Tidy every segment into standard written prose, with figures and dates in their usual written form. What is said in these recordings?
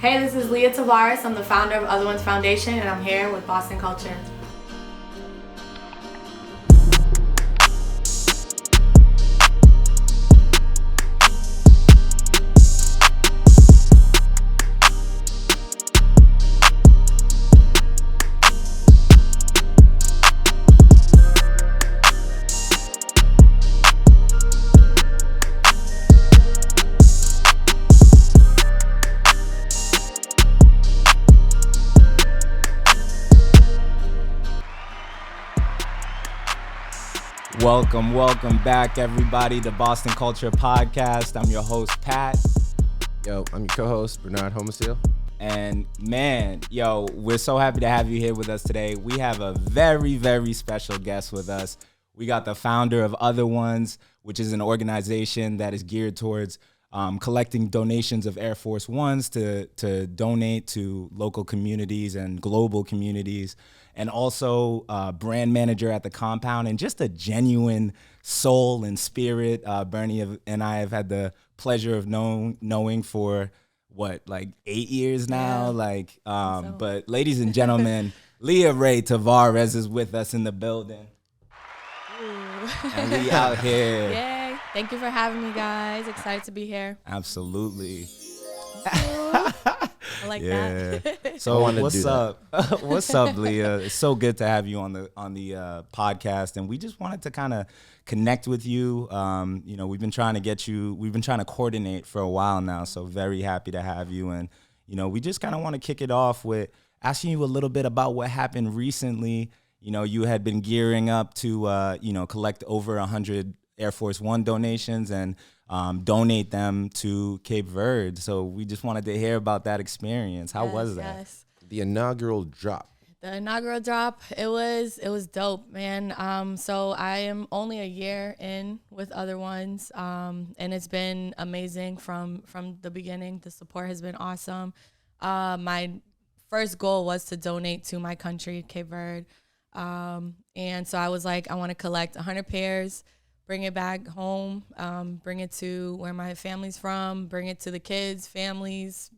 Hey, this is Leah Tavares. I'm the founder of Other Ones Foundation, and I'm here with Boston Culture. Welcome back, everybody, to Boston Culture Podcast. I'm your host, Pat. Yo, I'm your co-host, Bernard Homosil. And man, we're so happy to have you here with us today. We have a very, very special guest with us. We got the founder of Other Ones, which is an organization that is geared towards collecting donations of Air Force Ones to donate to local communities and global communities. And also brand manager at the compound, and just a genuine soul and spirit. Bernie and I have had the pleasure of knowing for like 8 years now. Yeah. But ladies and gentlemen, Leah Tavares is with us in the building. Ooh. And we out here. Yay. Thank you for having me, guys. Excited to be here. Absolutely. I like that. So what's up? What's up, Leah? It's so good to have you on the podcast, and we just wanted to kind of connect with you. We've been trying to coordinate for a while now, so very happy to have you. And we just kind of want to kick it off with asking you a little bit about what happened recently. You had been gearing up to collect over 100 Air Force One donations and donate them to Cape Verde. So we just wanted to hear about that experience. How was that? Yes. The inaugural drop. The inaugural drop, it was dope, man. So I am only a year in with Other Ones, and it's been amazing from the beginning. The support has been awesome. My first goal was to donate to my country, Cape Verde, and so I was like, I want to collect 100 pairs, bring it back home, bring it to where my family's from, bring it to the kids' families.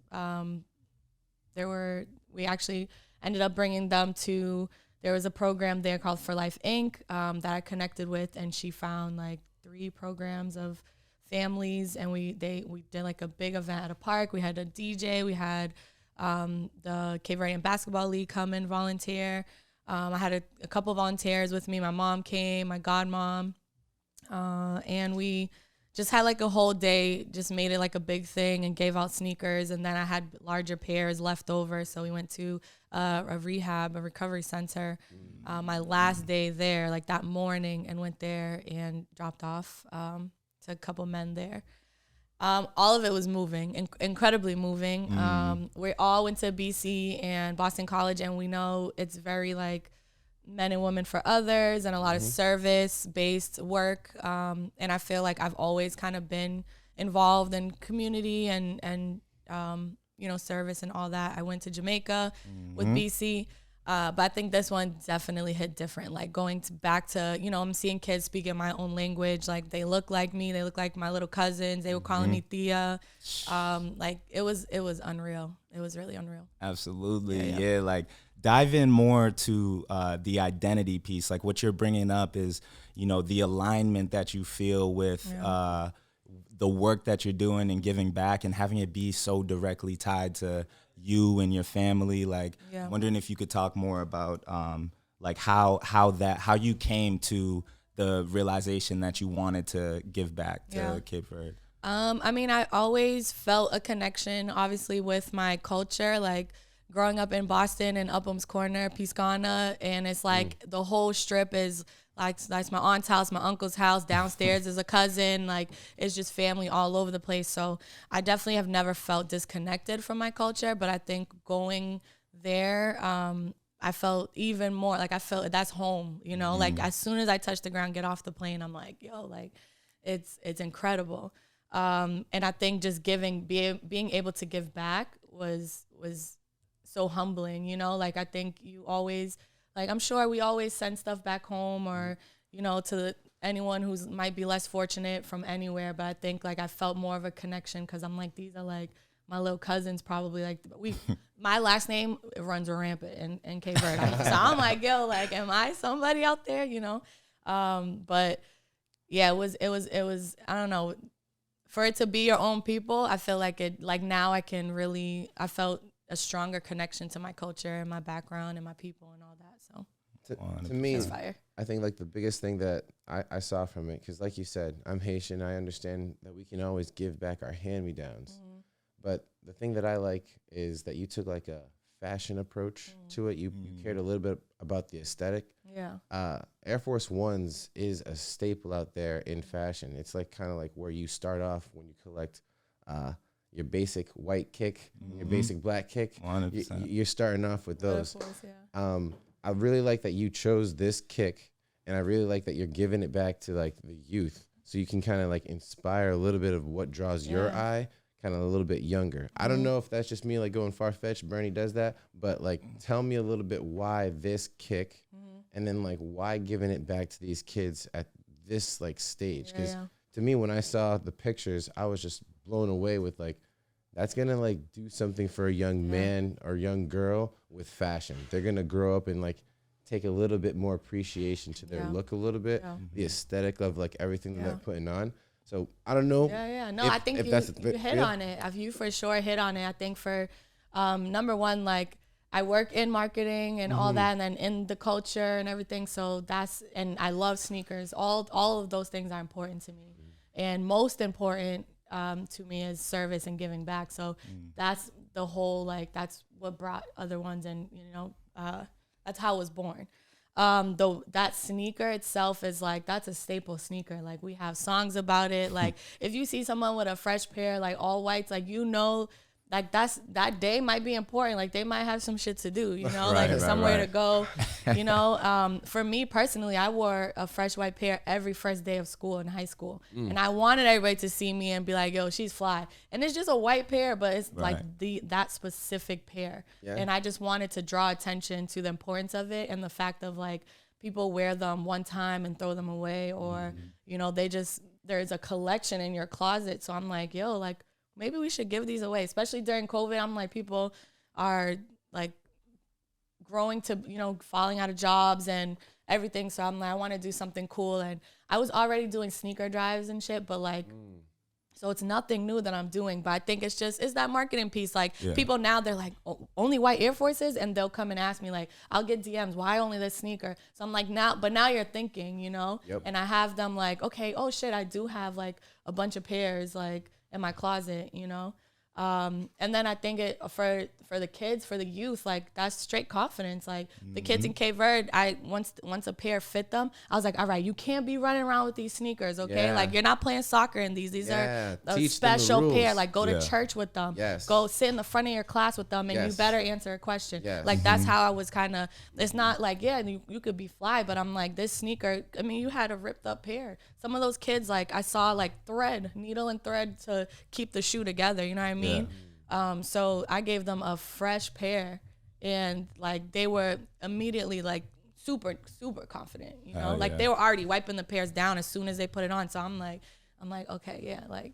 We actually ended up bringing them to, there was a program there called For Life Inc. That I connected with, and she found like 3 programs of families, and we did like a big event at a park. We had a DJ, we had the Cape Verdean Basketball League come and volunteer. I had a couple volunteers with me. My mom came, my godmom. And we just had like a whole day, just made it like a big thing and gave out sneakers. And then I had larger pairs left over. So we went to a recovery center, my last day there, like that morning, and went there and dropped off to a couple men there. All of it was moving, incredibly moving. We all went to BC and Boston College, and we know it's very like men and women for others and a lot of service-based work. And I feel like I've always kind of been involved in community and service and all that. I went to Jamaica with BC, but I think this one definitely hit different. Like going back to, I'm seeing kids speaking my own language. Like they look like me. They look like my little cousins. They were calling me Thea. Like it was unreal. It was really unreal. Absolutely. Yeah. Like dive in more to the identity piece. Like what you're bringing up is, the alignment that you feel with the work that you're doing and giving back, and having it be so directly tied to you and your family. Like wondering if you could talk more about like how you came to the realization that you wanted to give back to Cape Verde. I always felt a connection, obviously, with my culture. Like growing up in Boston and Upham's Corner, Piscana, and it's like the whole strip is like that's my aunt's house, my uncle's house. Downstairs is a cousin. Like it's just family all over the place. So I definitely have never felt disconnected from my culture. But I think going there, I felt even more like I felt that's home. Like as soon as I touch the ground, get off the plane, I'm like, like it's incredible. And I think just being able to give back was so humbling, like I think you always, like I'm sure we always send stuff back home or, to anyone who might be less fortunate from anywhere. But I think like I felt more of a connection because I'm like, these are like my little cousins probably like my last name runs rampant in Cape Verde. So I'm like, yo, like, am I somebody out there, you know? But yeah, it was, I don't know, for it to be your own people, I feel like now I felt a stronger connection to my culture and my background and my people and all that. So to me, fire. I think like the biggest thing that I saw from it, because like you said, I'm Haitian. I understand that we can always give back our hand-me-downs. But the thing that I like is that you took like a fashion approach to it. You cared a little bit about the aesthetic. Yeah. Air Force Ones is a staple out there in fashion. It's like kind of like where you start off when you collect your basic white kick, your basic black kick. 100%. You're starting off with those. Air Force, yeah. I really like that you chose this kick, and I really like that you're giving it back to like the youth, so you can kind of like inspire a little bit of what draws your eye, kind of a little bit younger. I don't know if that's just me like going far-fetched. Bernie does that, but like tell me a little bit why this kick, and then like why giving it back to these kids at this like stage, because to me when I saw the pictures, I was just blown away with like, that's gonna like do something for a young man or young girl with fashion. They're gonna grow up and like take a little bit more appreciation to their look a little bit, the aesthetic of like everything that they're putting on. So I don't know. No, I think you hit on it. You for sure hit on it. I think for number one, like I work in marketing and all that, and then in the culture and everything. So and I love sneakers. All of those things are important to me, and most important to me is service and giving back. So that's the whole, like, that's what brought other ones, and that's how it was born. Though that sneaker itself is like, that's a staple sneaker. Like we have songs about it. Like if you see someone with a fresh pair, like all whites, like, like that day might be important. Like they might have some shit to do, somewhere to go, For me personally, I wore a fresh white pair every first day of school in high school. And I wanted everybody to see me and be like, yo, she's fly. And it's just a white pair, but it's like that specific pair. Yeah. And I just wanted to draw attention to the importance of it and the fact of like people wear them one time and throw them away, or, there's a collection in your closet. So I'm like, yo, like, maybe we should give these away, especially during COVID. I'm like, people are like growing to, falling out of jobs and everything. So I'm like, I want to do something cool. And I was already doing sneaker drives and shit, but like, so it's nothing new that I'm doing. But I think it's that marketing piece. Like people now, they're like, only white Air Forces? And they'll come and ask me like, I'll get DMs, why only this sneaker? So I'm like, now you're thinking, Yep. And I have them like, okay, oh shit, I do have like a bunch of pairs, like, in my closet, and then I think it for the kids, for the youth, like that's straight confidence. Like the kids in Cape Verde, once a pair fit them, I was like, all right, you can't be running around with these sneakers, okay? Like you're not playing soccer in these. These are a special pair. Like go to church with them. Yes. Go sit in the front of your class with them, and you better answer a question. Yes. Like that's how I was kind of. It's not like you could be fly, but I'm like, this sneaker. I mean, you had a ripped up pair. Some of those kids, like I saw like needle and thread to keep the shoe together. You know what I mean? Yeah. So I gave them a fresh pair, and like they were immediately like super, super confident, they were already wiping the pairs down as soon as they put it on. So I'm like, okay, yeah, like.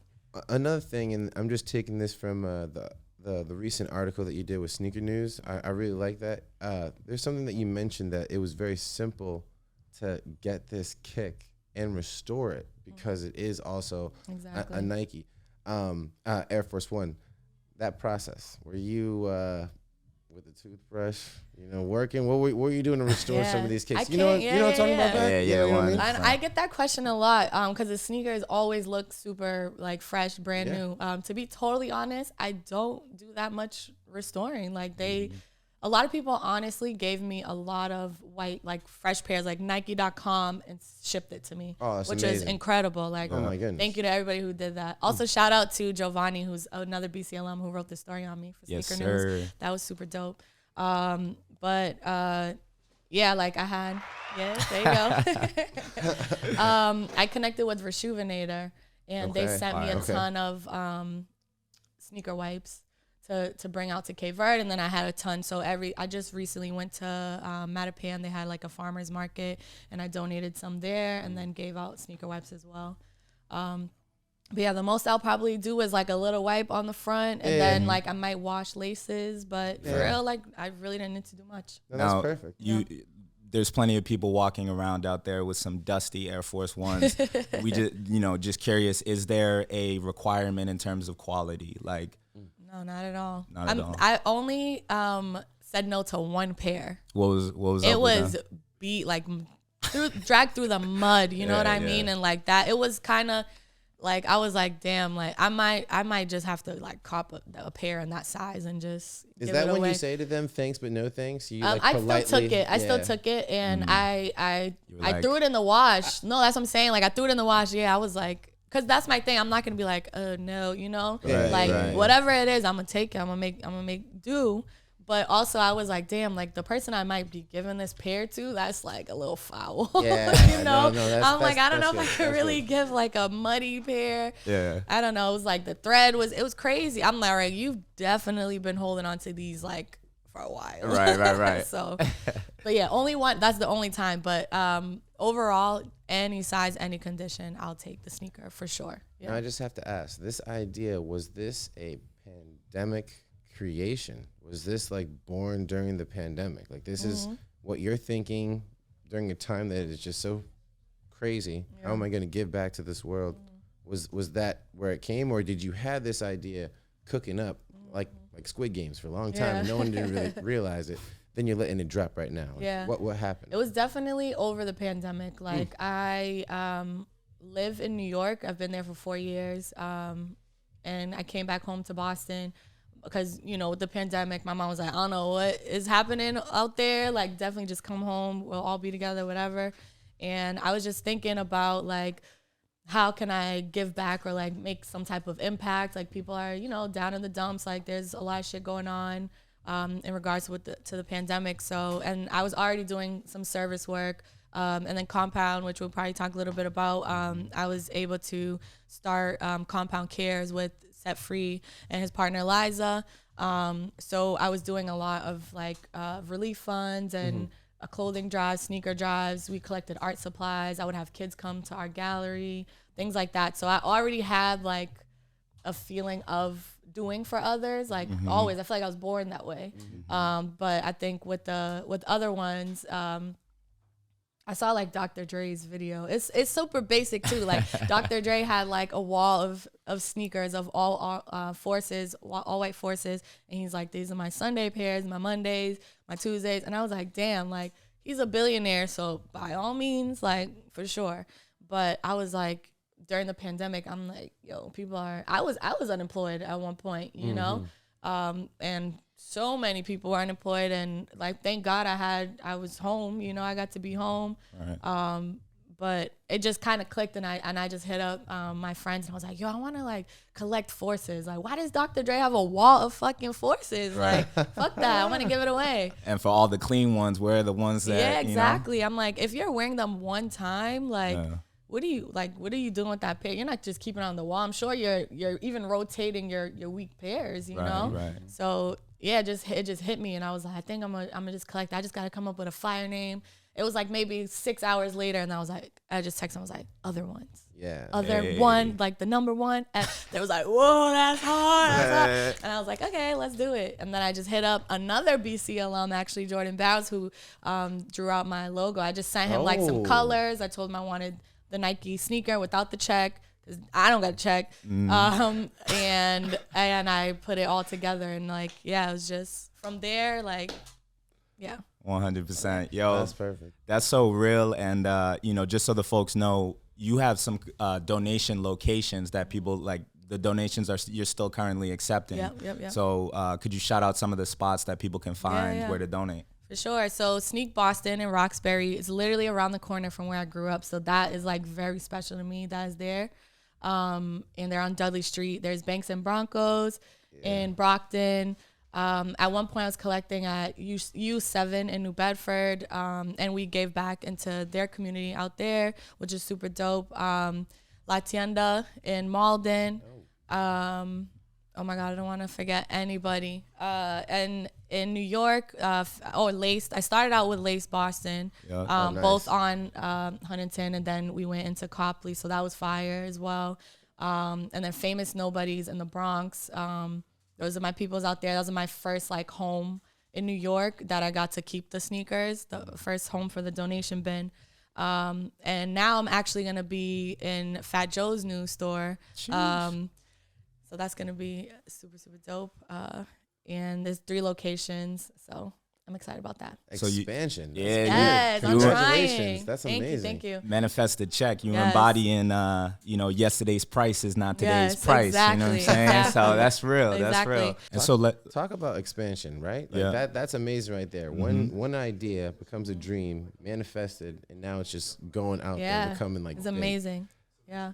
Another thing, and I'm just taking this from the recent article that you did with Sneaker News. I really like that. There's something that you mentioned that it was very simple to get this kick and restore it because it is also a Nike, Air Force One. That process, were you with a toothbrush, working? What were you doing to restore some of these kicks? You know what I'm talking about? I get that question a lot because the sneakers always look super like fresh, brand new. To be totally honest, I don't do that much restoring. Like a lot of people honestly gave me a lot of white, like fresh pairs, like Nike.com, and shipped it to me, which is incredible. Like, oh my goodness. Thank you to everybody who did that. Also, shout out to Giovanni, who's another BC alum who wrote the story on me for Sneaker News. That was super dope. Like I had, there you go. I connected with Reshoevnator, and they sent me a ton of sneaker wipes to bring out to Cape Verde, and then I had a ton. So I just recently went to Mattapan. They had like a farmer's market, and I donated some there, and then gave out sneaker wipes as well. But yeah, the most I'll probably do is like a little wipe on the front, and then like I might wash laces. But for real, like I really didn't need to do much. No, that's perfect. There's plenty of people walking around out there with some dusty Air Force Ones. We just, just curious, is there a requirement in terms of quality? Like, no, not at all. Not at all. I only said no to one pair. What was it up was with beat like dragged through the mud. You know what I mean? And like that, it was kind of. Like I was like, damn, like I might just have to like cop a pair in that size and just. Is that when you say to them thanks but no thanks? You like politely. I still took it, and I threw it in the wash. No, that's what I'm saying. Like I threw it in the wash. Yeah, I was like, cause that's my thing. I'm not gonna be like, no, whatever it is, I'm gonna take it. I'm gonna make do. But also, I was like, damn, like the person I might be giving this pair to, that's like a little foul. Yeah, I'm like, I don't know if I could really give like a muddy pair. Yeah. I don't know. It was like the thread it was crazy. I'm like, right, you've definitely been holding on to these like for a while. Right. So, but yeah, only one. That's the only time. But overall, any size, any condition, I'll take the sneaker for sure. Yeah. Now I just have to ask, this idea, was this a pandemic creation? Was this like born during the pandemic? Like this is what you're thinking during a time that is just so crazy. Yeah. How am I going to give back to this world? Was that where it came, or did you have this idea cooking up like Squid Games for a long time and no one didn't really realize it? Then you're letting it drop right now. Yeah. What happened? It was definitely over the pandemic. Like I live in New York. I've been there for 4 years. And I came back home to Boston. Because, with the pandemic, my mom was like, I don't know what is happening out there. Like, definitely just come home. We'll all be together, whatever. And I was just thinking about, like, how can I give back or, like, make some type of impact? Like, people are, down in the dumps. Like, there's a lot of shit going on in regards to the pandemic. So, and I was already doing some service work. And then Compound, which we'll probably talk a little bit about. I was able to start Compound Cares with Set Free and his partner Liza. So I was doing a lot of like relief funds and clothing drives, sneaker drives. We collected art supplies. I would have kids come to our gallery, things like that. So I already had like a feeling of doing for others, like always. I feel like I was born that way. But I think with other ones, I saw like Dr. Dre's video. It's super basic too. Like Dr. Dre had like a wall of sneakers of all forces, all white forces, and he's like, these are my Sunday pairs, my Mondays, my Tuesdays, and I was like, damn, like he's a billionaire, so by all means, like for sure. But I was like, during the pandemic, I'm like, yo, people are. I was unemployed at one point, and so many people were unemployed, and like thank God I was home, I got to be home. Right. But it just kind of clicked, and I just hit up my friends, and I was like, yo, I want to like collect forces. Like, why does Dr. Dre have a wall of fucking forces? Right. Like, fuck that, I want to give it away. And for all the clean ones, where are the ones that yeah, exactly. I'm like, if you're wearing them one time, like what are you doing with that pair? You're not just keeping it on the wall. I'm sure you're even rotating your weak pairs, you know? Right. So yeah, it just hit me, and I was like, I think I'm gonna just collect. I just gotta come up with a fire name. It was like maybe 6 hours later, and I just texted him. I was like, other ones. Yeah. One, like the number one. And they was like, whoa, that's hard. And I was like, okay, let's do it. And then I just hit up another BC alum, actually, Jordan Bowers, who drew out my logo. I just sent him like some colors. I told him I wanted the Nike sneaker without the check, because I don't got a check. And I put it all together, and like, yeah, it was just from there, like, yeah. 100%. Yo, that's perfect. That's so real. And, just so the folks know, you have some donation locations that people like. The donations you're still currently accepting. Yep. So could you shout out some of the spots that people can find where to donate? For sure. So Sneak Boston in Roxbury is literally around the corner from where I grew up. So that is like very special to me. That is there. And they're on Dudley Street. There's Banks and Broncos in Brockton. At one point I was collecting at U7 in New Bedford. And we gave back into their community out there, which is super dope. La Tienda in Malden. Oh my God, I don't want to forget anybody. And in New York, Lace. I started out with Lace Boston, nice. Both on Huntington, and then we went into Copley, so that was fire as well. And then Famous Nobodies in the Bronx. Those are my peoples out there. Those are my first like home in New York that I got to keep the sneakers, the first home for the donation bin. And now I'm actually going to be in Fat Joe's new store. So that's going to be super, super dope. And there's 3 locations. So I'm excited about that. Expansion. Yes, I'm trying. That's amazing. Thank you. Manifest the check. You embodying, yesterday's price is not today's price. Exactly, you know what I'm saying? exactly. So that's real. That's Exactly. real. And so Talk about expansion, right? Like that's amazing right there. One idea becomes a dream, manifested, and now it's just going out there and becoming like it's big. amazing. Yeah.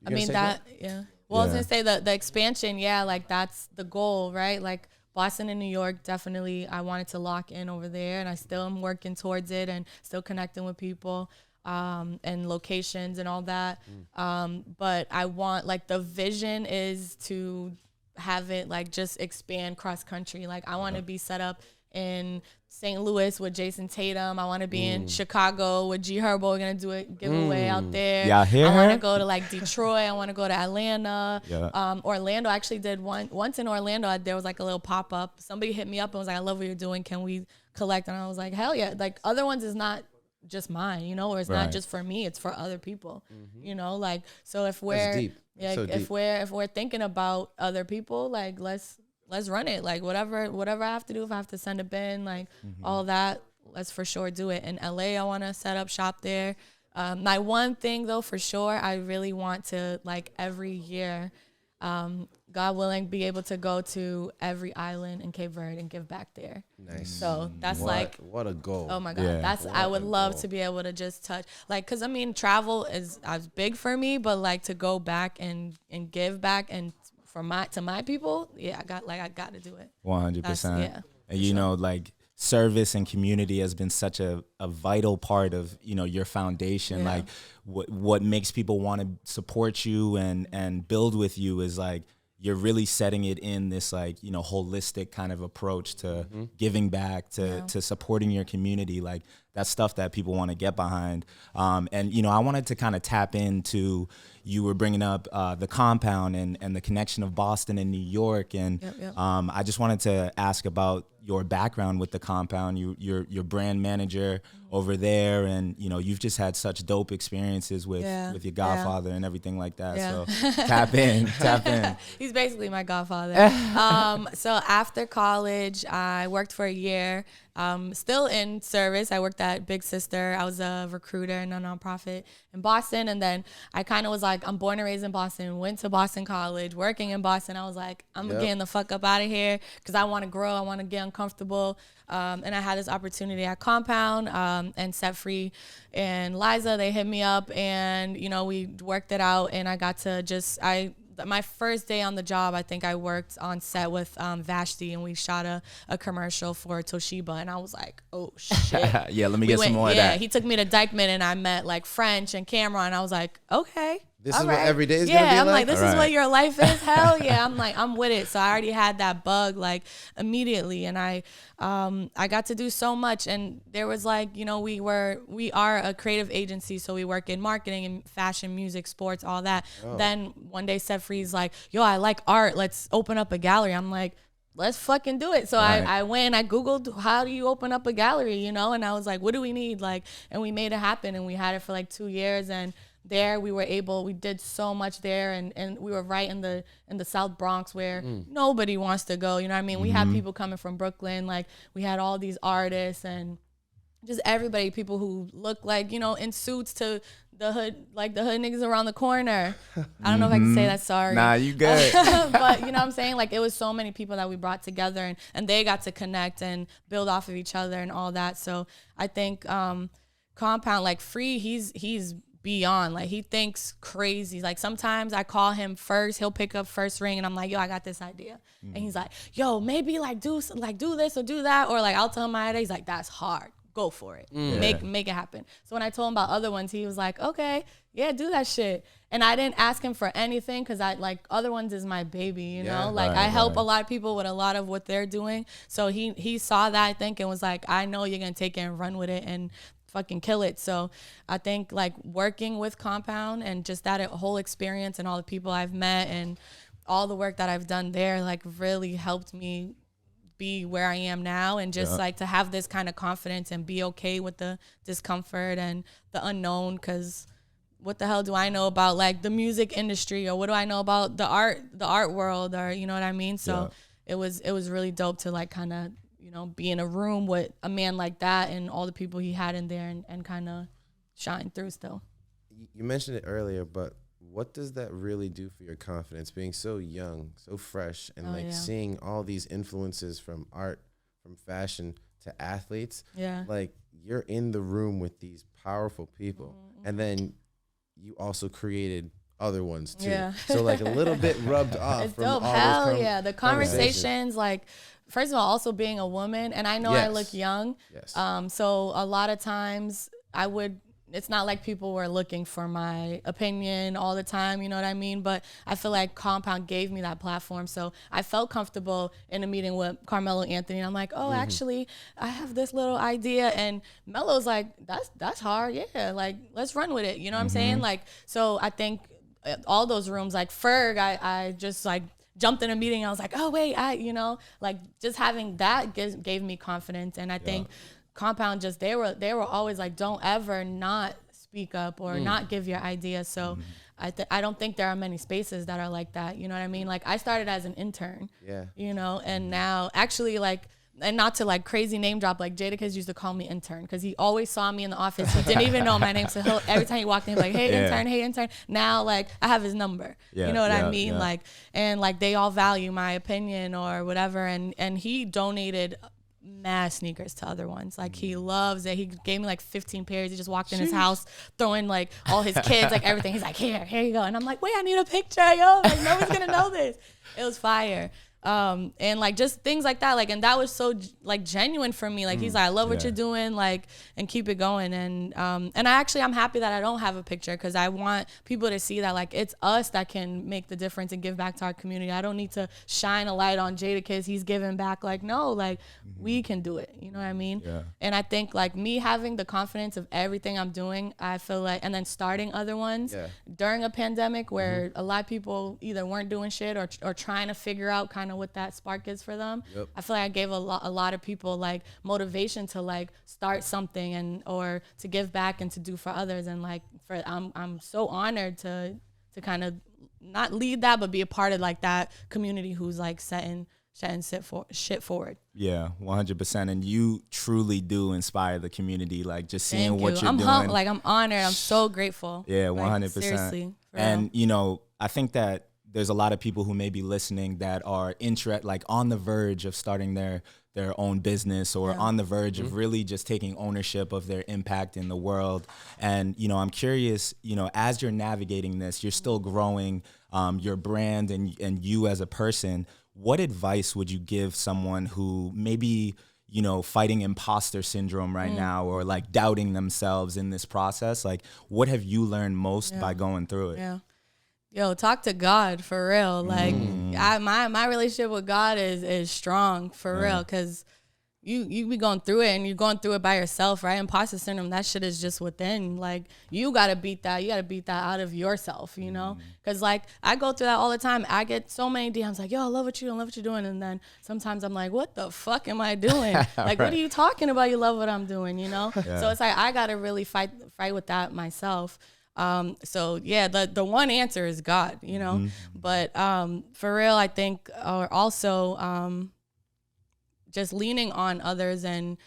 I mean Well, I was gonna say the expansion, like that's the goal, right? Like Boston and New York, definitely I wanted to lock in over there, and I still am working towards it and still connecting with people and locations and all that. But I want, like, the vision is to have it like just expand cross country. Like I want to be set up in St. Louis with Jason Tatum. I want to be in Chicago with G Herbo. We're gonna do a giveaway out there. Yeah, I want to go to like Detroit. I want to go to Atlanta. Yeah. Orlando. I actually did once in Orlando. There was like a little pop up. Somebody hit me up and was like, "I love what you're doing. Can we collect?" And I was like, "Hell yeah!" Like other ones is not just mine, you know, or it's not just for me. It's for other people, you know. Like so, if we're if we're thinking about other people, like let's run it. Like whatever I have to do, if I have to send a bin, like all that, let's for sure do it. In LA, I want to set up shop there. My one thing though, for sure, I really want to, like, every year, God willing, be able to go to every island in Cape Verde and give back there. Nice. So that's what a goal. Oh my God, I would love to be able to just touch, like, cause I mean, travel is big for me, but like to go back and give back and to my people, I got to do it. 100%. Yeah. And you know, like service and community has been such a vital part of, you know, your foundation. Like what makes people want to support you and build with you is like you're really setting it in this, like, you know, holistic kind of approach to giving back, to supporting your community. Like that's stuff that people want to get behind. And, you know, I wanted to kind of tap into, you were bringing up the compound and the connection of Boston and New York. And I just wanted to ask about your background with the compound. You're brand manager over there, and you know you've just had such dope experiences with your godfather and everything like that. So tap in. He's basically my godfather. So after college, I worked for a year. Still in service. I worked at Big Sister. I was a recruiter in a nonprofit in Boston. And then I kind of was like, I'm born and raised in Boston, went to Boston College, working in Boston. I was like, I'm getting the fuck up out of here because I want to grow. I want to get uncomfortable. And I had this opportunity at Compound and Set Free and Liza. They hit me up and, you know, we worked it out. And I got to my first day on the job, I think I worked on set with Vashti, and we shot a commercial for Toshiba, and I was like, oh shit. Let me get some more of that. He took me to Dykeman, and I met like French and Cameron, and I was like, okay. This is what every day is gonna be I'm like? This is what your life is? Hell yeah. I'm like, I'm with it. So I already had that bug like immediately, and I got to do so much. And there was like, you know, we are a creative agency, so we work in marketing and fashion, music, sports, all that. Then one day Set Free's like, yo, I like art. Let's open up a gallery. I'm like, let's fucking do it. So I went, I Googled, how do you open up a gallery, you know? And I was like, what do we need? Like, and we made it happen, and we had it for like 2 years. And there we did so much there, and we were right in the South Bronx where nobody wants to go, you know what I mean? We had people coming from Brooklyn, like we had all these artists and just everybody, people who look like, you know, in suits to the hood, like the hood niggas around the corner. I don't know if I can say that, sorry. Nah, you good. But you know what I'm saying? Like it was so many people that we brought together, and they got to connect and build off of each other and all that. So I think Compound, like Free, he's beyond, like he thinks crazy. Like sometimes I call him first, he'll pick up first ring, and I'm like, yo, I got this idea. And he's like, yo, maybe like do this or do that, or like I'll tell him my idea. He's like, that's hard, go for it. Make it happen. So when I told him about other ones, he was like, okay, yeah, do that shit. And I didn't ask him for anything because I like other ones is my baby, you know? Like I help a lot of people with a lot of what they're doing. So he saw that, I think, and was like, I know you're gonna take it and run with it. And fucking kill it. So I think like working with Compound and just that whole experience and all the people I've met and all the work that I've done there, like really helped me be where I am now, and just like to have this kind of confidence and be okay with the discomfort and the unknown, because what the hell do I know about like the music industry, or what do I know about the art world, or you know what I mean? So it was really dope to like kind of, you know, be in a room with a man like that and all the people he had in there, and kind of shine through still. You mentioned it earlier, but what does that really do for your confidence, being so young, so fresh, and seeing all these influences from art, from fashion to athletes? Yeah. Like, you're in the room with these powerful people, and then you also created other ones too. Yeah. So like a little bit rubbed off it's from dope. All those the conversations, like, first of all, also being a woman, and I know I look young. Yes. So a lot of times it's not like people were looking for my opinion all the time, you know what I mean? But I feel like Compound gave me that platform. So I felt comfortable in a meeting with Carmelo Anthony. And I'm like, oh, actually, I have this little idea. And Melo's like, that's hard. Yeah, like, let's run with it. You know what I'm saying? Like, so I think all those rooms, like Ferg, I just like jumped in a meeting. I was like, oh, wait, you know, like just having that gave me confidence. And I think Compound just they were always like, don't ever not speak up or not give your idea. So I don't think there are many spaces that are like that, you know what I mean? Like, I started as an intern, you know, and now actually, like, and not to like crazy name drop, like Jadakiss used to call me intern because he always saw me in the office. He didn't even know my name, so every time he walked in, he's like, hey intern, hey intern. Now like I have his number, you know what I mean? Like, and like they all value my opinion or whatever, and he donated mad sneakers to other ones. Like, he loves it. He gave me like 15 pairs. He just walked in his house throwing like all his kids, like everything. He's like, here you go. And I'm like, wait, I need a picture, yo. Like, nobody's gonna know this. It was fire. And like just things like that, like, and that was so like genuine for me. Like, he's like, I love what you're doing, like, and keep it going. And I'm happy that I don't have a picture, because I want people to see that like it's us that can make the difference and give back to our community. I don't need to shine a light on Jadakiss, he's giving back. Like, no, like we can do it, you know what I mean? And I think like me having the confidence of everything I'm doing, I feel like, and then starting other ones during a pandemic where a lot of people either weren't doing shit or trying to figure out kind of what that spark is for them. I feel like I gave a lot of people like motivation to like start something and or to give back and to do for others. And like I'm so honored to kind of not lead that, but be a part of like that community who's like setting shit forward. Yeah, 100%. And you truly do inspire the community. Like, just seeing what you're doing. I'm honored. I'm so grateful. Yeah, 100%. Like, seriously. And you know, I think that there's a lot of people who may be listening that are like on the verge of starting their own business, or on the verge of really just taking ownership of their impact in the world. And, you know, I'm curious, you know, as you're navigating this, you're still growing your brand and you as a person. What advice would you give someone who maybe, you know, fighting imposter syndrome right now, or like doubting themselves in this process? Like, what have you learned most by going through it? Yeah. Yo, talk to God for real. Like, my relationship with God is strong for real, because you be going through it, and you're going through it by yourself, right? Imposter syndrome, that shit is just within. Like, you gotta beat that. You gotta beat that out of yourself, you know? Because like, I go through that all the time. I get so many DMs like, yo, I love what you're doing. And then sometimes I'm like, what the fuck am I doing? Like, what are you talking about? You love what I'm doing, you know? So it's like, I gotta really fight with that myself. So yeah, the one answer is God, you know, but, for real, I think, or also, just leaning on others and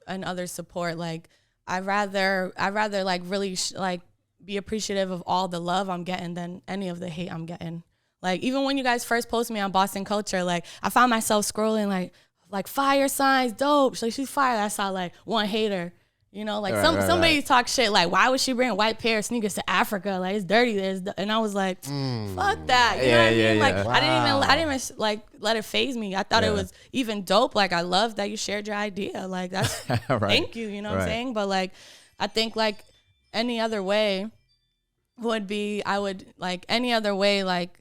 others' support. Like, I'd rather like really like be appreciative of all the love I'm getting than any of the hate I'm getting. Like, even when you guys first posted me on Boston Culture, like, I found myself scrolling like fire signs, dope. So she's fire. I saw like one hater. You know, like somebody talk shit like, why would she bring a white pair of sneakers to Africa? Like, it's dirty. And I was like, fuck that. You know what I mean? Like, wow. I didn't even like let it faze me. I thought it was even dope. Like, I love that you shared your idea. Like, that's thank you. You know what I'm saying? But like, I think like any other way would be, any other way, like,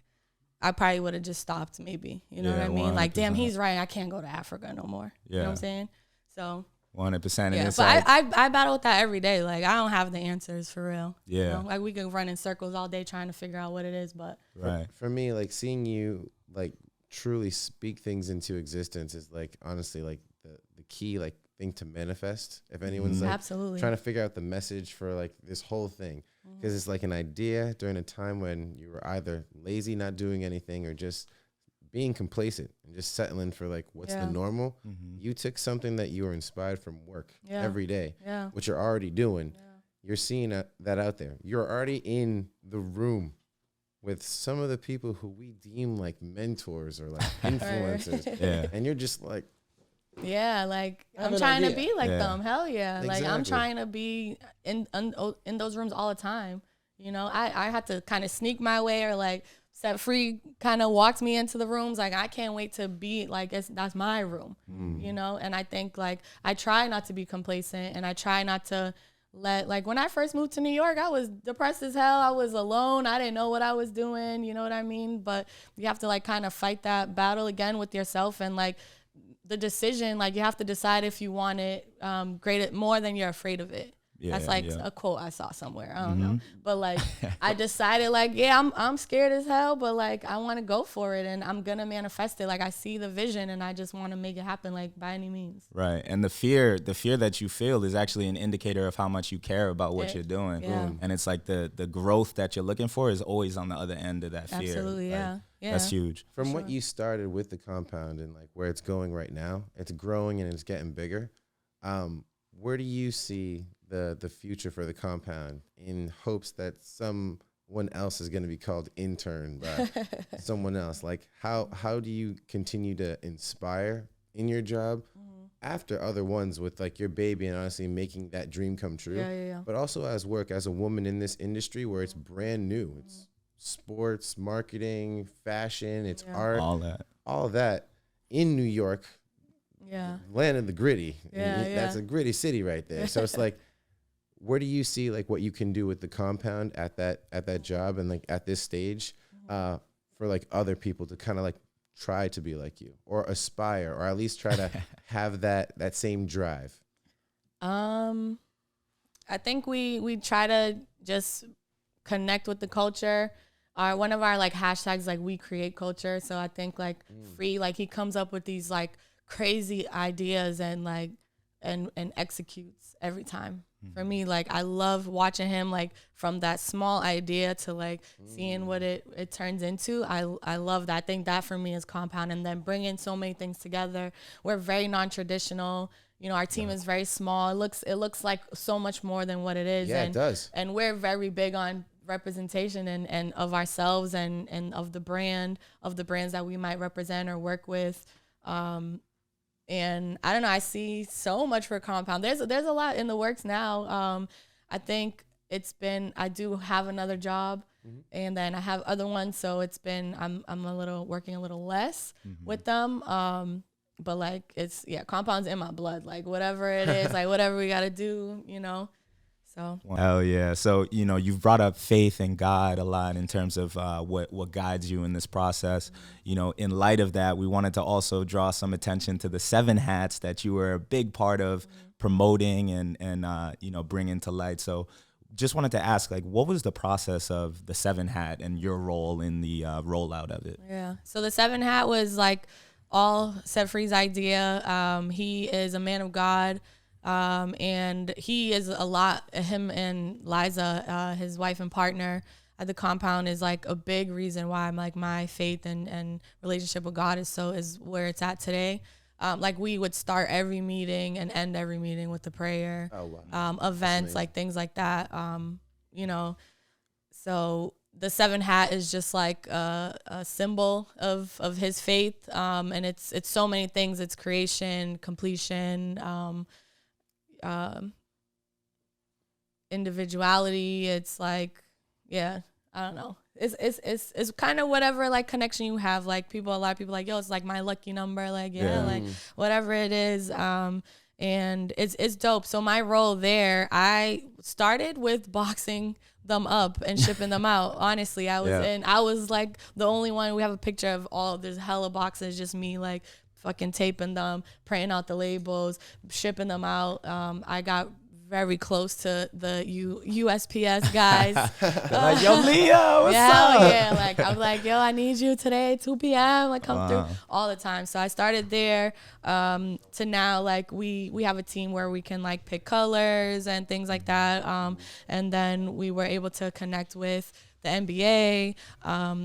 I probably would have just stopped maybe. You know what I mean? 100%. Like, damn, he's right. I can't go to Africa no more. You know what I'm saying? So 100%. Yeah, it's but like, I battle with that every day. Like, I don't have the answers for real. Yeah. You know? Like, we can run in circles all day trying to figure out what it is, but. right. For me, like seeing you like truly speak things into existence is like honestly like the key like thing to manifest. If anyone's like Absolutely trying to figure out the message for like this whole thing, because it's like an idea during a time when you were either lazy, not doing anything, or just being complacent and just settling for like what's the normal. You took something that you were inspired from work every day, which you're already doing. You're seeing that out there. You're already in the room with some of the people who we deem like mentors or like influencers. And you're just like, like I'm trying to be like them. Hell yeah. Exactly. Like I'm trying to be in those rooms all the time. You know, I had to kind of sneak my way, or like Set Free kind of walked me into the rooms. Like, I can't wait to be like, that's my room, you know? And I think like, I try not to be complacent, and I try not to like when I first moved to New York, I was depressed as hell. I was alone. I didn't know what I was doing. You know what I mean? But you have to like kind of fight that battle again with yourself, and like the decision, like you have to decide if you want it great more than you're afraid of it. That's like a quote I saw somewhere. I don't know. But like, I decided like, I'm scared as hell, but like, I want to go for it, and I'm going to manifest it. Like, I see the vision, and I just want to make it happen, like, by any means. Right. And the fear that you feel is actually an indicator of how much you care about what you're doing. And it's like the growth that you're looking for is always on the other end of that fear. Absolutely. Like, that's huge. From what you started with the compound and like where it's going right now, it's growing and it's getting bigger. Where do you see the future for the compound, in hopes that someone else is going to be called intern by someone else? Like, how do you continue to inspire in your job after other ones with like your baby, and honestly making that dream come true? But also as a woman in this industry where it's brand new. It's sports, marketing, fashion, it's art, all of that in New York. Land of the gritty. That's a gritty city right there. So it's like, where do you see like what you can do with the compound at that job, and like at this stage for like other people to kind of like try to be like you, or aspire, or at least try to have that same drive? I think we try to just connect with the culture. One of our like hashtags, like, we create culture. So I think like Free, like he comes up with these like crazy ideas and like and executes every time. For me, like, I love watching him, like, from that small idea to like seeing what it turns into. I love that. I think that for me is compound. And then bringing so many things together. We're very non-traditional. You know, our team is very small. It looks like so much more than what it is. It does. And we're very big on representation and of ourselves and of the brands that we might represent or work with. And I don't know, I see so much for compound. There's a lot in the works now. I think I do have another job, and then I have other ones. So I'm working a little less with them. But like, compound's in my blood, like whatever it is, like whatever we got to do, you know? So. Hell yeah. So, you know, you've brought up faith and God a lot in terms of what guides you in this process. You know, in light of that, we wanted to also draw some attention to the 7 hats that you were a big part of promoting and you know, bringing to light. So just wanted to ask, like, what was the process of the 7 hat and your role in the rollout of it? Yeah. So the 7 hat was like all Set Free's idea. He is a man of God. And he is him and Liza, his wife and partner at the compound, is like a big reason why I'm like, my faith and relationship with God is where it's at today. Like, we would start every meeting and end every meeting with the prayer, events, like things like that. You know, so the 7 hat is just like a symbol of his faith. And it's so many things. It's creation, completion, individuality. It's like, I don't know. It's kind of whatever like connection you have. Like, a lot of people like, yo, it's like my lucky number. Like, like whatever it is. And it's dope. So my role there, I started with boxing them up and shipping them out. Honestly, I was like the only one. We have a picture of there's hella boxes, just me like fucking taping them, printing out the labels, shipping them out. I got very close to the USPS guys. Like, yo, Leah, what's up? Yeah, like I'm like, yo, I need you today, 2 p.m. Like come through all the time. So I started there to now, like we have a team where we can like pick colors and things like that. And then we were able to connect with the NBA.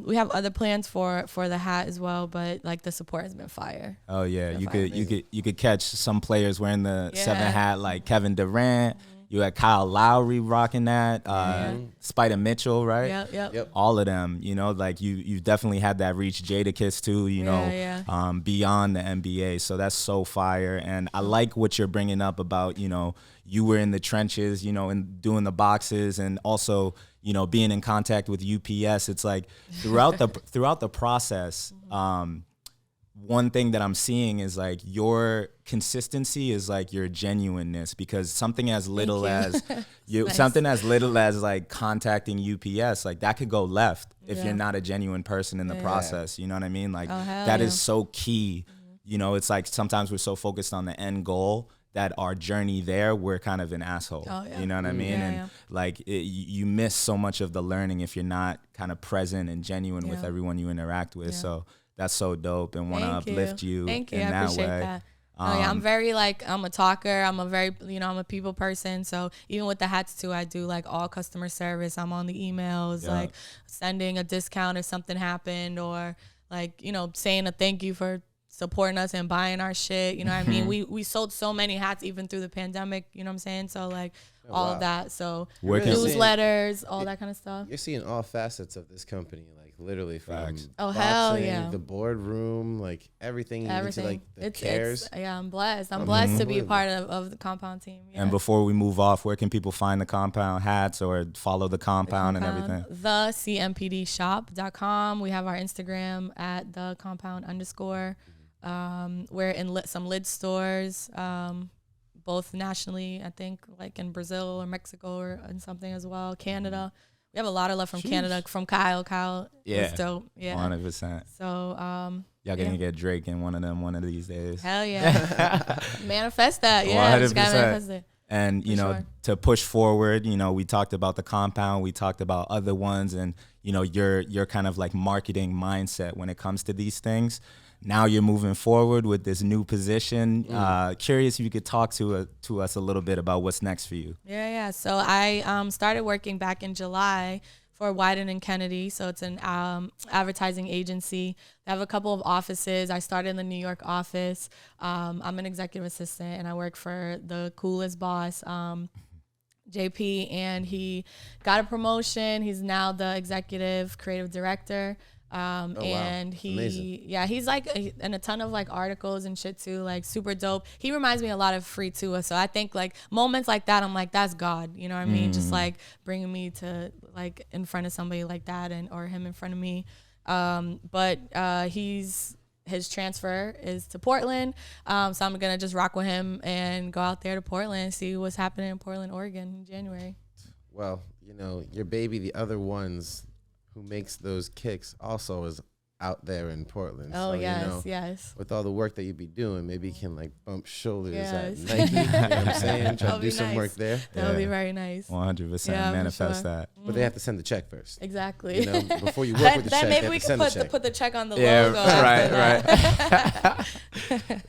We have other plans for the hat as well, but like the support has been fire. Oh yeah, you could catch some players wearing the 7 hat, like Kevin Durant. You had Kyle Lowry rocking that, Spider Mitchell, right? Yep. All of them, you know, like you definitely had that reach. Jadakiss too, you know, beyond the NBA. So that's so fire. And I like what you're bringing up about, you know, you were in the trenches, you know, and doing the boxes, and also, you know, being in contact with UPS. It's like throughout the process, one thing that I'm seeing is like your consistency is like your genuineness, because something as little as something as little as like contacting UPS, like that could go left if you're not a genuine person in the process. You know what I mean? Like that is so key. You know, it's like sometimes we're so focused on the end goal that our journey there, we're kind of an asshole. You know what I mean? And like you miss so much of the learning if you're not kind of present and genuine with everyone you interact with. So that's so dope, and want to uplift you in that I appreciate way. That. I'm very like, I'm a talker. I'm a very, you know, I'm a people person. So even with the hats too, I do like all customer service. I'm on the emails, like sending a discount if something happened, or like, you know, saying a thank you for supporting us and buying our shit. You know what I mean? We sold so many hats even through the pandemic, you know what I'm saying? So like all of that. So newsletters, all that kind of stuff. You're seeing all facets of this company, like literally from boxing, the boardroom, like everything. Into, like the cares. I'm blessed. I'm blessed to be a part of the compound team. And before we move off, where can people find the compound hats or follow the compound and everything? thecmpdshop.com. We have our Instagram at @thecompound_. We're in some lid stores, both nationally, I think, like in Brazil or Mexico and something as well. Canada. We have a lot of love from Canada, from Kyle. Kyle is dope. 100%. So, y'all gonna get Drake in one of these days. Hell yeah. Manifest that. 100%. Just gotta manifest it. And, you know, to push forward, you know, we talked about the compound, we talked about other ones, and, you know, your kind of like marketing mindset when it comes to these things. Now you're moving forward with this new position. Curious if you could talk to us a little bit about what's next for you. Yeah. So I started working back in July for Wyden & Kennedy. So it's an advertising agency. They have a couple of offices. I started in the New York office. I'm an executive assistant, and I work for the coolest boss, JP, and he got a promotion. He's now the executive creative director. And he's like in a ton of like articles and shit too, like super dope. He reminds me a lot of Free Tua. So I think like moments like that, I'm like, that's God, you know what I mean? Just like bringing me to like in front of somebody like that, or him in front of me. But his transfer is to Portland. So I'm going to just rock with him and go out there to Portland and see what's happening in Portland, Oregon in January. Well, you know, your baby, the other ones who makes those kicks, also is out there in Portland. Oh, so, yes, you know, yes. With all the work that you be doing, maybe you can like bump shoulders at Nike. You know what I'm saying? Try to do some work there. That would be very nice. 100% manifest that. But they have to send the check first. Exactly. You know, before you work with the check, then maybe we can put the check on the logo. Right.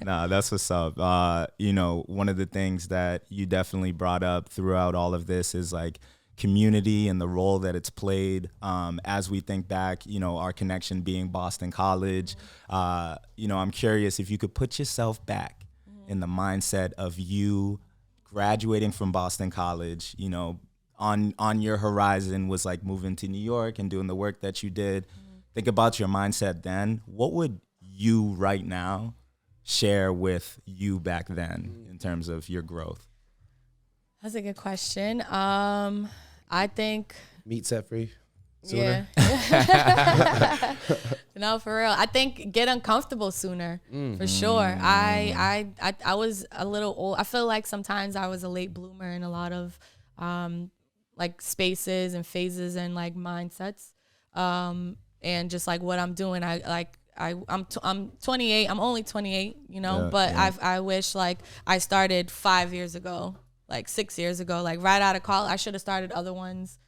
Nah, that's what's up. You know, one of the things that you definitely brought up throughout all of this is like community and the role that it's played. As we think back, you know, our connection being Boston College, you know, I'm curious if you could put yourself back in the mindset of you graduating from Boston College, you know, on your horizon was like moving to New York and doing the work that you did. Think about your mindset then. What would you right now share with you back then in terms of your growth? That's a good question. I think meat set free sooner. Yeah. No, for real. I think get uncomfortable sooner, for sure. I was a little old. I feel like sometimes I was a late bloomer in a lot of like spaces and phases and like mindsets. And just like what I'm doing, I I'm 28. I'm only 28, you know, Yeah, but yeah. I wish like I started 5 years ago, like 6 years ago, like right out of college. I should have started other ones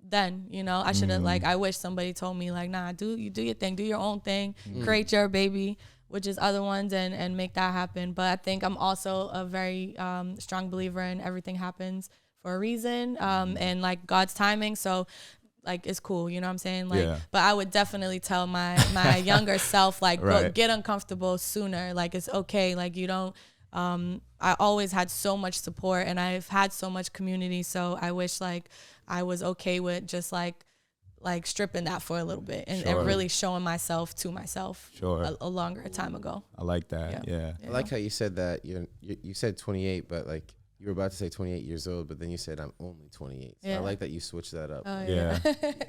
then, you know. I should have like, I wish somebody told me like, nah, do your thing, do your own thing, create your baby, which is other ones, and make that happen. But I think I'm also a very strong believer in everything happens for a reason, and like God's timing. So like, it's cool, you know what I'm saying? Like, Yeah. but I would definitely tell my younger self, like, go Right. get uncomfortable sooner. Like, it's okay. Like, you don't, I always had so much support, and I've had so much community. So I wish like I was okay with just like stripping that for a little bit, and Sure. really showing myself to myself Sure. a longer time ago. I like that. Yeah. I like how you said that. You said 28, but like you were about to say 28 years old, but then you said I'm only 28. So I Yeah. like that you switched that up. Oh, Yeah.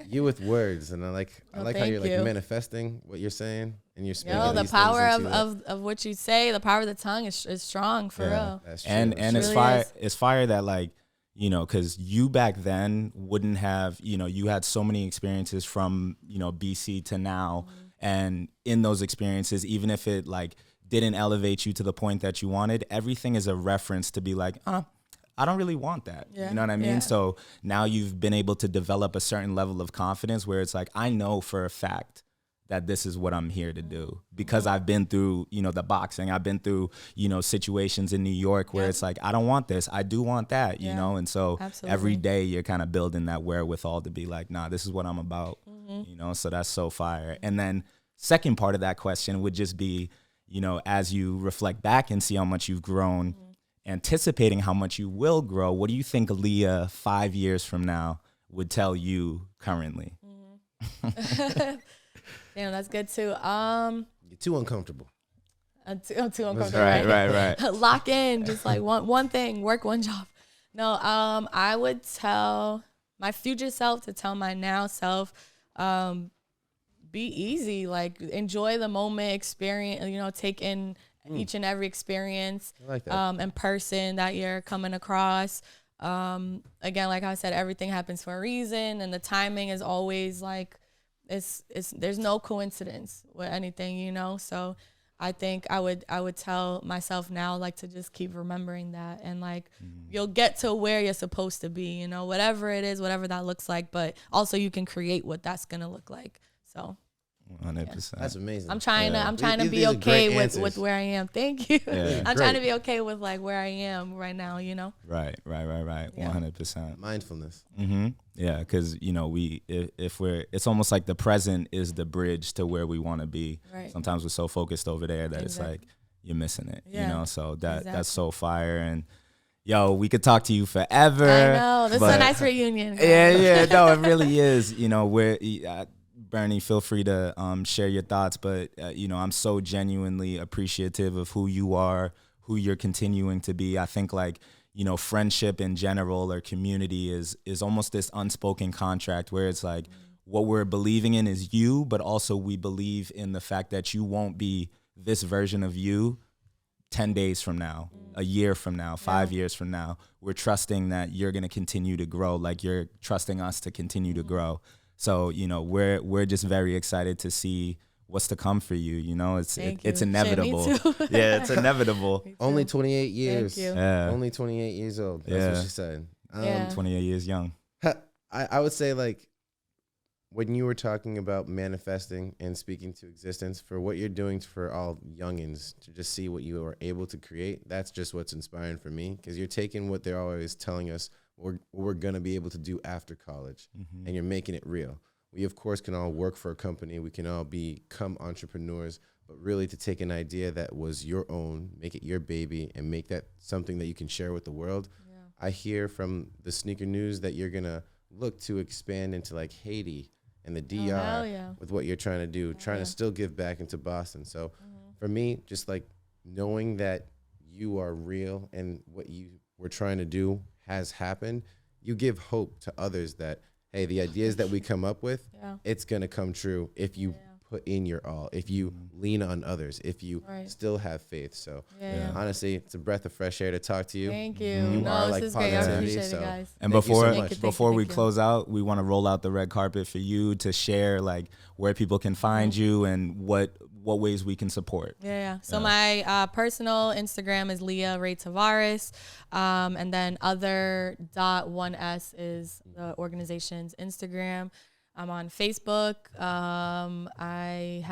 You with words, and I like Well, how you're like thank you. manifesting what you're saying, and you're speaking. Yo, the these power things into it. of what you say, the power of the tongue is strong for Yeah. real. That's true. And That's it's really fire. is. It's fire that like, you know, because you back then wouldn't have, you know, you had so many experiences from, you know, BC to now, and in those experiences, even if it like didn't elevate you to the point that you wanted, everything is a reference to be like, I don't really want that. Yeah. You know what I mean? Yeah. So now you've been able to develop a certain level of confidence where it's like, I know for a fact that this is what I'm here to do, because I've been through, you know, the boxing. I've been through, you know, situations in New York where Yeah. it's like, I don't want this. I do want that, you Yeah. know? And so Absolutely. every day you're kind of building that wherewithal to be like, nah, this is what I'm about, you know? So that's so fire. And then second part of that question would just be, you know, as you reflect back and see how much you've grown, anticipating how much you will grow, what do you think Leah 5 years from now would tell you currently? Damn, that's good too. You're too uncomfortable. I'm too uncomfortable. Right. Lock in, just like one thing, work one job. No, I would tell my future self to tell my now self, be easy, like enjoy the moment, experience, you know, take in each and every experience, I like that. and person that you're coming across. Again, like I said, everything happens for a reason, and the timing is always like, it's there's no coincidence with anything, you know. So I think I would tell myself now, like, to just keep remembering that, and like you'll get to where you're supposed to be, you know, whatever it is, whatever that looks like, but also you can create what that's gonna look like. So 100%. That's amazing. I'm trying to These be are great okay with answers. where I am. Thank you. Yeah. I'm trying to be okay with like where I am right now, you know. Right. Yeah. 100%. Mindfulness. Yeah, because, you know, if we're, it's almost like the present is the bridge to where we want to be. Right. Sometimes we're so focused over there that it's like you're missing it, you Yeah. know. So that's Exactly. so fire. And yo, we could talk to you forever. I know. This is but- a nice reunion. Yeah, no, it really is. You know, Bernie, feel free to share your thoughts, but you know, I'm so genuinely appreciative of who you are, who you're continuing to be. I think like, you know, friendship in general or community is almost this unspoken contract where it's like what we're believing in is you, but also we believe in the fact that you won't be this version of you 10 days from now, a year from now, 5 years from now. We're trusting that you're going to continue to grow, like you're trusting us to continue to grow. So, you know, we're just very excited to see what's to come for you. You know, it's Thank it's you. Shit, me inevitable. too. Yeah, it's inevitable. Only 28 years. Thank you. Yeah, Only 28 years old. That's Yeah. what she said. Yeah. 28 years young. I would say, like, when you were talking about manifesting and speaking to existence, for what you're doing for all youngins to just see what you are able to create, that's just what's inspiring for me, because you're taking what they're always telling us we're going to be able to do after college, and you're making it real. We, of course, can all work for a company. We can all become entrepreneurs, but really to take an idea that was your own, make it your baby, and make that something that you can share with the world. Yeah. I hear from the sneaker news that you're going to look to expand into like Haiti and the DR hell yeah. with what you're trying to do, trying to still give back into Boston. So for me, just like knowing that you are real and what you were trying to do has happened, you give hope to others that, hey, the ideas that we come up with, Yeah. it's going to come true if you put in your all, if you lean on others, if you Right. still have faith. So Yeah. honestly, it's a breath of fresh air to talk to you. Thank you. You No, are this like is great. I positivity, appreciate so- it, guys. And Thank you so before much. before we Thank you. close out, we want to roll out the red carpet for you to share like where people can find you and what what ways we can support. Yeah. So my personal Instagram is Leah Tavares, and then other.1s is the organization's Instagram. I'm on Facebook. I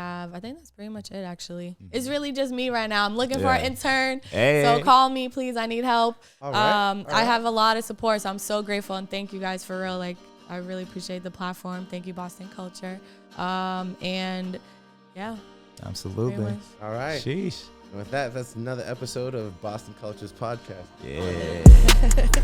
think that's pretty much it, actually. It's really just me right now. I'm looking for an intern. So call me, please. I need help. All right. I have a lot of support, so I'm so grateful. And thank you guys for real. Like, I really appreciate the platform. Thank you, Boston Culture. And yeah. Absolutely. All right. Sheesh. And with that, that's another episode of Boston Culture's podcast. Yeah.